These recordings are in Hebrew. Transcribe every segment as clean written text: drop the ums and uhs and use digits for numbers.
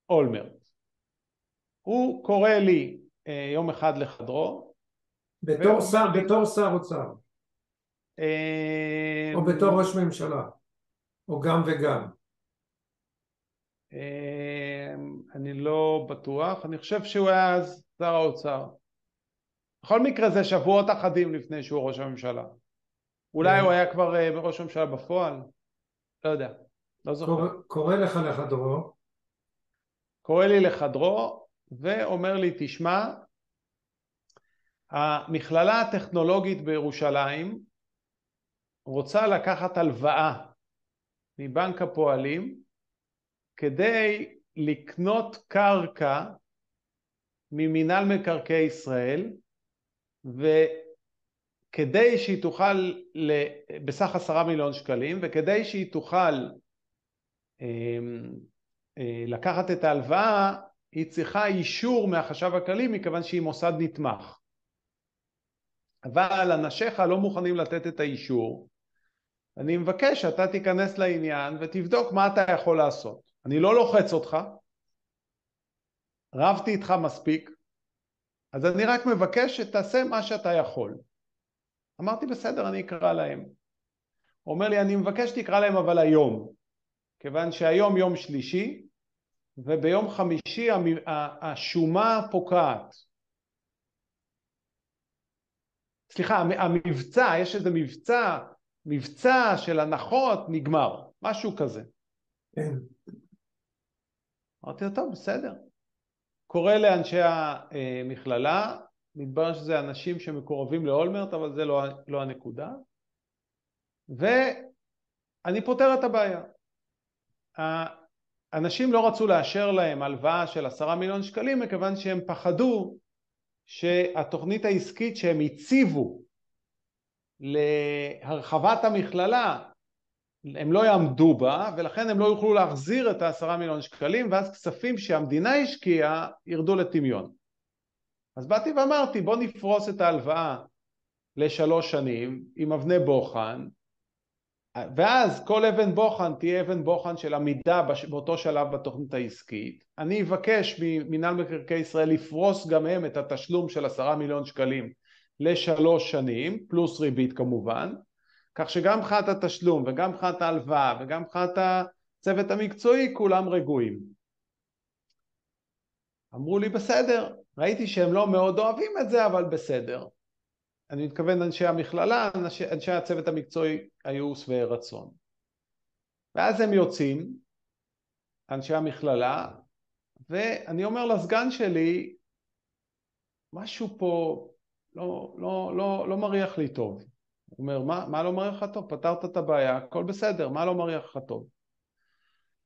אולמרט. הוא קורא לי יום אחד לחדרו, ואומר לי, בתור שר אוצר, אה, או בתור ראש ממשלה, או גם וגם. אני לא בטוח, אני חושב שהוא היה אז שר האוצר. בכל מקרה זה שבועות אחדים לפני שהוא ראש הממשלה. אולי הוא היה כבר ראש הממשלה בפועל, לא יודע, לא זוכר. קורא לך לחדרו. קורא לי לחדרו ואומר לי, תשמע, המכללה הטכנולוגית בירושלים רוצה לקחת הלוואה מבנק הפועלים כדי לקנות קרקע ממינהל מקרקעי ישראל, וכדי שהיא תוכל, בסך 10 מיליון שקלים, וכדי שהיא תוכל לקחת את ההלוואה, היא צריכה אישור מהחשב הכללי, מכיוון שהיא מוסד נתמך. אבל אנשיך לא מוכנים לתת את האישור. אני מבקש שאתה תיכנס לעניין ותבדוק מה אתה יכול לעשות. אני לא לוחץ אותך, רבתי איתך מספיק, אז אני רק מבקש שתעשה מה שאתה יכול. אמרתי, בסדר, אני אקרא להם. הוא אומר לי, אני מבקש שתקרא להם אבל היום, כיוון שהיום יום שלישי, וביום חמישי השומה פוקעת. סליחה, המבצע, יש איזה מבצע של הנחות נגמר, משהו כזה. כן. אמרתי לו, טוב, בסדר. קורא לאנשי המכללה, מתברר שזה אנשים שמקורבים לאולמרט, אבל זה לא הנקודה. ואני פותר את הבעיה. האנשים לא רצו לאשר להם הלוואה של 10 מיליון שקלים, מכיוון שהם פחדו שהתוכנית העסקית שהם הציבו להרחבת המכללה, הם לא יעמדו בה, ולכן הם לא יוכלו להחזיר את 10 מיליון שקלים, ואז כספים שהמדינה השקיעה ירדו לטמיון. אז באתי ואמרתי, בוא נפרוס את ההלוואה ל3 שנים עם אבני בוחן, ואז כל אבן בוחן תהיה אבן בוחן של עמידה באותו שלב בתוכנית העסקית. אני אבקש ממינהל מקרקעי ישראל לפרוס גם הם את התשלום של 10 מיליון שקלים ל3 שנים, פלוס ריבית כמובן, כך שגם מבחינת התשלום וגם מבחינת ההלוואה וגם מבחינת הצוות המקצועי כולם רגועים. אמרו לי בסדר, ראיתי שהם לא מאוד אוהבים את זה, אבל בסדר. אני מתכוון אנשי המכללה, אנשי הצוות המקצועי היו שבעי רצון. ואז הם יוצאים, אנשי המכללה, ואני אומר לסגן שלי, משהו פה לא מריח לי טוב. הוא אומר, מה לא מריח לך טוב? פתרת את הבעיה, הכל בסדר, מה לא מריח לך טוב?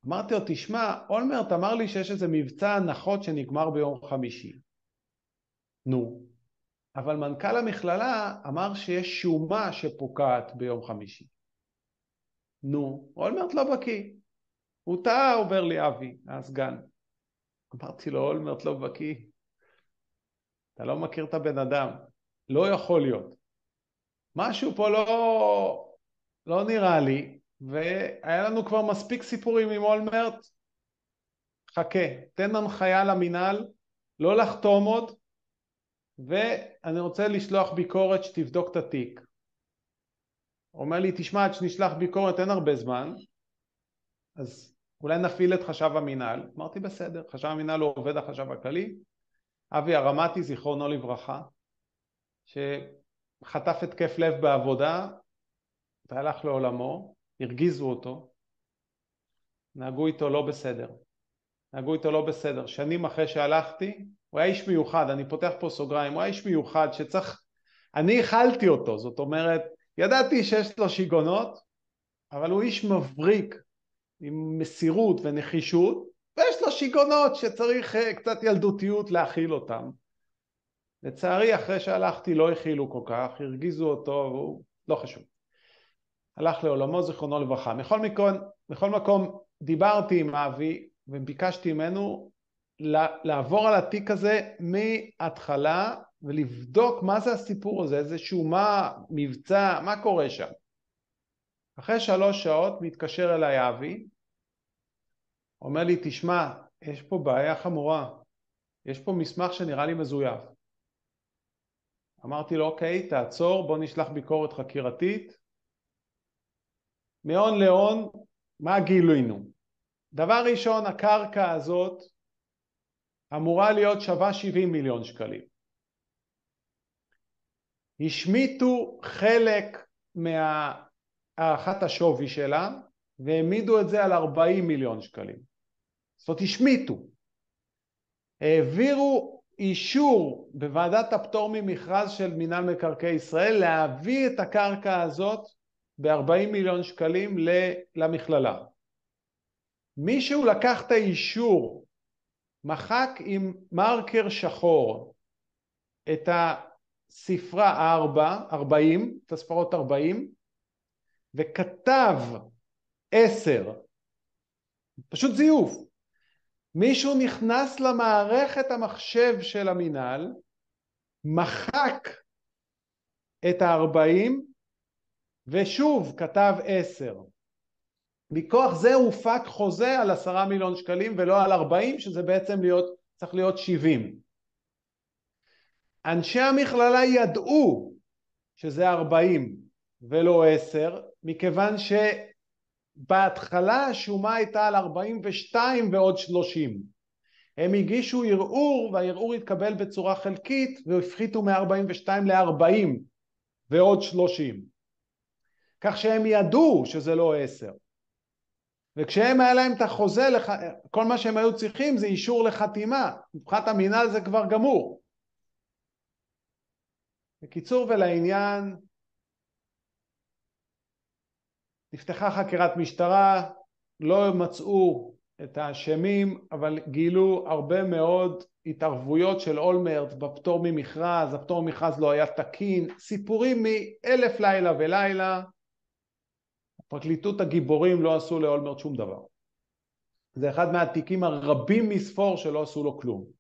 אמרתי לו, תשמע, אולמרט אמר לי שיש איזה מבצע הנחות שנגמר ביום חמישי. נו, אבל מנכ"ל המכללה אמר שיש שומה שפוקעת ביום חמישי. נו, אולמרט לא בקיא. הוא טעה, אומר לי אבי, הסגן. אמרתי לו, אולמרט לא בקיא. אתה לא מכיר את הבן אדם. לא יכול להיות. משהו פה לא נראה לי, והיה לנו כבר מספיק סיפורים עם אולמרט. חכה, תן הנחיה למינהל, לא לחתום עוד, ואני רוצה לשלוח ביקורת שתבדוק את התיק. הוא אומר לי, תשמע, עד שנשלח ביקורת אין הרבה זמן, אז אולי נפעיל את חשב המינהל. אמרתי, בסדר, חשב המינהל הוא עובד החשב הכללי. אבי הרמתי, זיכרונו לברכה, שחטף התקף לב בעבודה, והלך לעולמו, הרגיזו אותו, נהגו איתו לא בסדר. שנים אחרי שהלכתי, הוא היה איש מיוחד, אני פותח פה סוגריים, הוא היה איש מיוחד שצריך, אני הכלתי אותו, זאת אומרת, ידעתי שיש לו שיגונות, אבל הוא איש מבריק, עם מסירות ונחישות, ויש לו שיגונות שצריך קצת ילדותיות להכיל אותם. לצערי, אחרי שהלכתי לא הכילו כל כך, הרגיזו אותו, והוא לא חשוב. הלך לעולמו, זיכרונו לברכה. בכל מקום דיברתי עם אבי, וביקשתי ממנו לעבור על התיק הזה מההתחלה, ולבדוק מה זה הסיפור הזה, איזשהו מבצע, מה קורה שם. אחרי 3 שעות מתקשר אליי אבי, אומר לי, תשמע, יש פה בעיה חמורה. יש פה מסמך שנראה לי מזויף. אמרתי לו, אוקיי, תעצור, בוא נשלח ביקורת חקירתית. מהון להון, מה גילינו? דבר ראשון, הקרקע הזאת אמורה להיות שווה 70 מיליון שקלים. השמיטו חלק מהערכת השווי שלה, והעמידו את זה על 40 מיליון שקלים. זאת אומרת, השמיטו. העבירו אישור בוועדת הפטור ממכרז של מינהל מקרקעי ישראל להביא את הקרקע הזאת ב-40 מיליון שקלים למכללה. מישהו לקח את האישור, מחק עם מרקר שחור את הספרה 40, את הספרות 40, וכתב 10, פשוט זיוף. מישהו נכנס למערכת המחשב של המינהל, מחק את 40, ושוב כתב 10. מכוח זה הופק חוזה על 10 מיליון שקלים ולא על 40, שזה בעצם צריך להיות 70. אנשי המכללה ידעו שזה 40 ולא 10, מכיוון שבהתחלה השומה הייתה על 42 ועוד 30. הם הגישו ערעור, והערעור התקבל בצורה חלקית, והפחיתו מ-42 ל-40 ועוד 30. כך שהם ידעו שזה לא 10. וכשהם היה להם את החוזה, כל מה שהם היו צריכים זה אישור לחתימה. מבחינת המינהל זה כבר גמור. בקיצור ולעניין, נפתחה חקירת משטרה, לא מצאו את האשמים, אבל גילו הרבה מאוד התערבויות של אולמרט בפטור ממכרז, הפטור ממכרז לא היה תקין, סיפורים מאלף לילה ולילה. פרקליטות הגיבורים לא עשו לאולמרט שום דבר. זה אחד מהתיקים הרבים מספור שלא עשו לו כלום.